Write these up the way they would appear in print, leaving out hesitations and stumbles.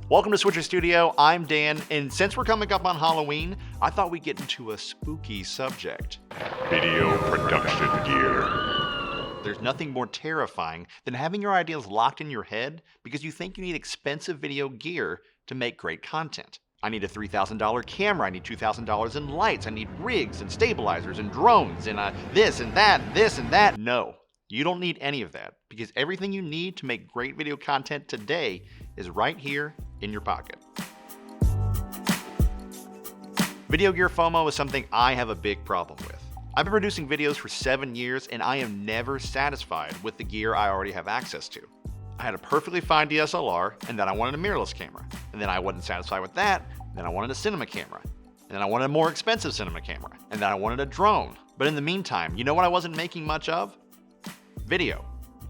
Welcome to Switcher Studio, I'm Dan, and since we're coming up on Halloween, I thought we'd get into a spooky subject. Video production gear. There's nothing more terrifying than having your ideas locked in your head because you think you need expensive video gear to make great content. I need a $3,000 camera, I need $2,000 in lights, I need rigs and stabilizers and drones and this and that. No, you don't need any of that because everything you need to make great video content today is right here in your pocket. Video gear FOMO is something I have a big problem with. I've been producing videos for 7 years and I am never satisfied with the gear I already have access to. I had a perfectly fine DSLR and then I wanted a mirrorless camera. And then I wasn't satisfied with that, then I wanted a cinema camera. And then I wanted a more expensive cinema camera. And then I wanted a drone. But in the meantime, you know what I wasn't making much of? Video.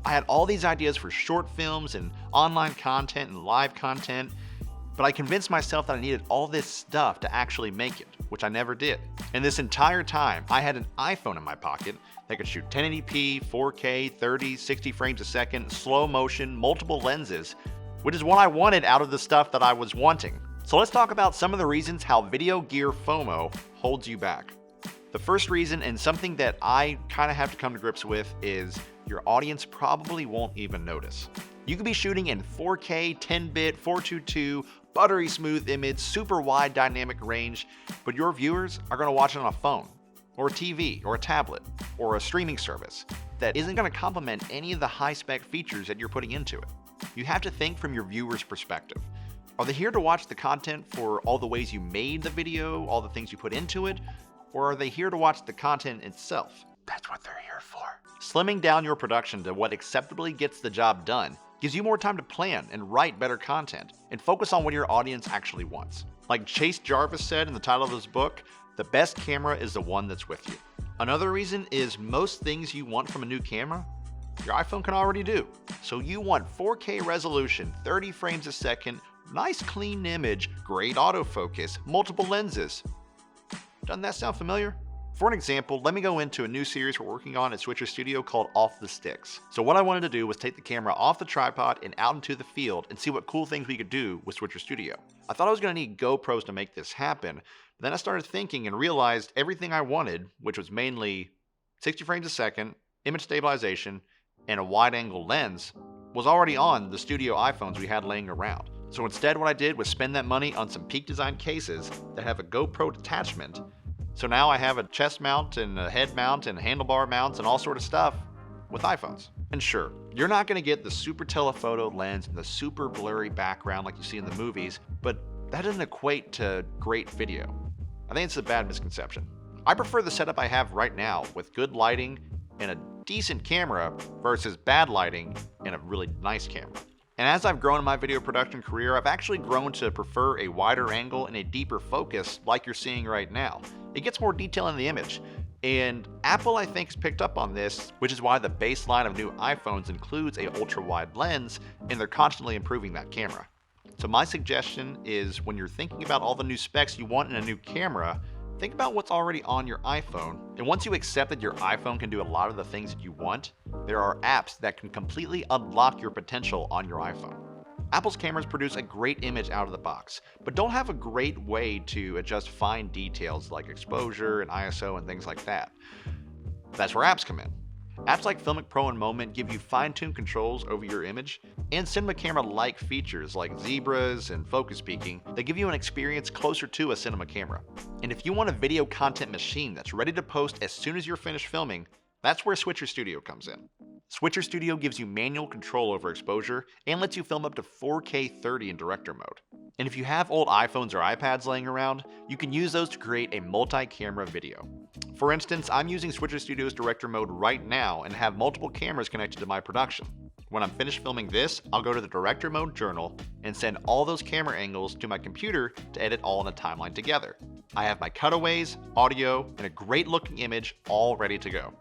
I had all these ideas for short films and online content and live content, but I convinced myself that I needed all this stuff to actually make it, which I never did. And this entire time, I had an iPhone in my pocket that could shoot 1080p, 4K, 30, 60 frames a second, slow motion, multiple lenses, which is what I wanted out of the stuff that I was wanting. So let's talk about some of the reasons how video gear FOMO holds you back. The first reason, and something that I kind of have to come to grips with, is your audience probably won't even notice. You could be shooting in 4K, 10-bit, 422, buttery smooth image, super wide dynamic range, but your viewers are going to watch it on a phone, or a TV, or a tablet, or a streaming service that isn't going to complement any of the high-spec features that you're putting into it. You have to think from your viewer's perspective. Are they here to watch the content for all the ways you made the video, all the things you put into it, or are they here to watch the content itself? That's what they're here for. Slimming down your production to what acceptably gets the job done gives you more time to plan and write better content and focus on what your audience actually wants. Like Chase Jarvis said in the title of his book, the best camera is the one that's with you. Another reason is most things you want from a new camera, your iPhone can already do. So you want 4K resolution, 30 frames a second, nice clean image, great autofocus, multiple lenses. Doesn't that sound familiar? For an example, let me go into a new series we're working on at Switcher Studio called Off the Sticks. So what I wanted to do was take the camera off the tripod and out into the field and see what cool things we could do with Switcher Studio. I thought I was going to need GoPros to make this happen, but then I started thinking and realized everything I wanted, which was mainly 60 frames a second, image stabilization, and a wide-angle lens, was already on the studio iPhones we had laying around. So instead what I did was spend that money on some Peak Design cases that have a GoPro detachment. So now I have a chest mount and a head mount and handlebar mounts and all sort of stuff with iPhones. And sure, you're not going to get the super telephoto lens and the super blurry background like you see in the movies, but that doesn't equate to great video. I think it's a bad misconception. I prefer the setup I have right now with good lighting and a decent camera versus bad lighting and a really nice camera. And as I've grown in my video production career, I've actually grown to prefer a wider angle and a deeper focus like you're seeing right now. It gets more detail in the image. And Apple, I think, has picked up on this, which is why the baseline of new iPhones includes a ultra-wide lens, and they're constantly improving that camera. So my suggestion is when you're thinking about all the new specs you want in a new camera, think about what's already on your iPhone, and once you accept that your iPhone can do a lot of the things that you want, there are apps that can completely unlock your potential on your iPhone. Apple's cameras produce a great image out of the box, but don't have a great way to adjust fine details like exposure and ISO and things like that. That's where apps come in. Apps like Filmic Pro and Moment give you fine-tuned controls over your image, and cinema camera-like features like zebras and focus peaking that give you an experience closer to a cinema camera. And if you want a video content machine that's ready to post as soon as you're finished filming, that's where Switcher Studio comes in. Switcher Studio gives you manual control over exposure and lets you film up to 4K 30 in director mode. And if you have old iPhones or iPads laying around, you can use those to create a multi-camera video. For instance, I'm using Switcher Studio's director mode right now and have multiple cameras connected to my production. When I'm finished filming this, I'll go to the director mode journal and send all those camera angles to my computer to edit all in a timeline together. I have my cutaways, audio, and a great looking image all ready to go.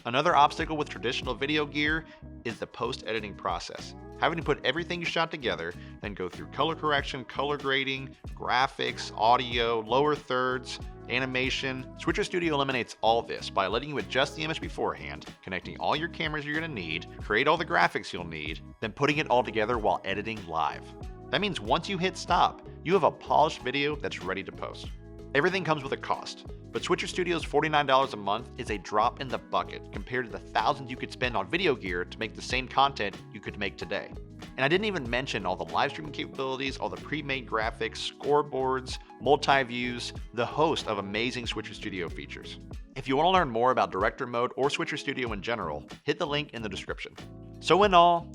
Another obstacle with traditional video gear is the post-editing process. Having to put everything you shot together, then go through color correction, color grading, graphics, audio, lower thirds, animation. Switcher Studio eliminates all this by letting you adjust the image beforehand, connecting all your cameras you're going to need, create all the graphics you'll need, then putting it all together while editing live. That means once you hit stop, you have a polished video that's ready to post. Everything comes with a cost, but Switcher Studio's $49 a month is a drop in the bucket compared to the thousands you could spend on video gear to make the same content you could make today. And I didn't even mention all the live streaming capabilities, all the pre-made graphics, scoreboards, multi-views, the host of amazing Switcher Studio features. If you want to learn more about Director Mode or Switcher Studio in general, hit the link in the description. So in all,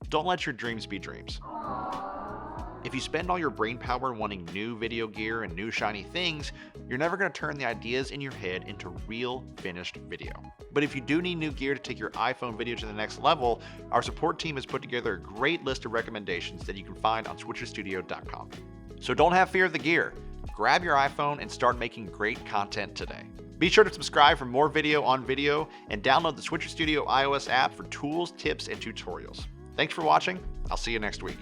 don't let your dreams be dreams. If you spend all your brain power wanting new video gear and new shiny things, you're never going to turn the ideas in your head into real finished video. But if you do need new gear to take your iPhone video to the next level, our support team has put together a great list of recommendations that you can find on switcherstudio.com. So don't have fear of the gear. Grab your iPhone and start making great content today. Be sure to subscribe for more video on video and download the Switcher Studio iOS app for tools, tips, and tutorials. Thanks for watching. I'll see you next week.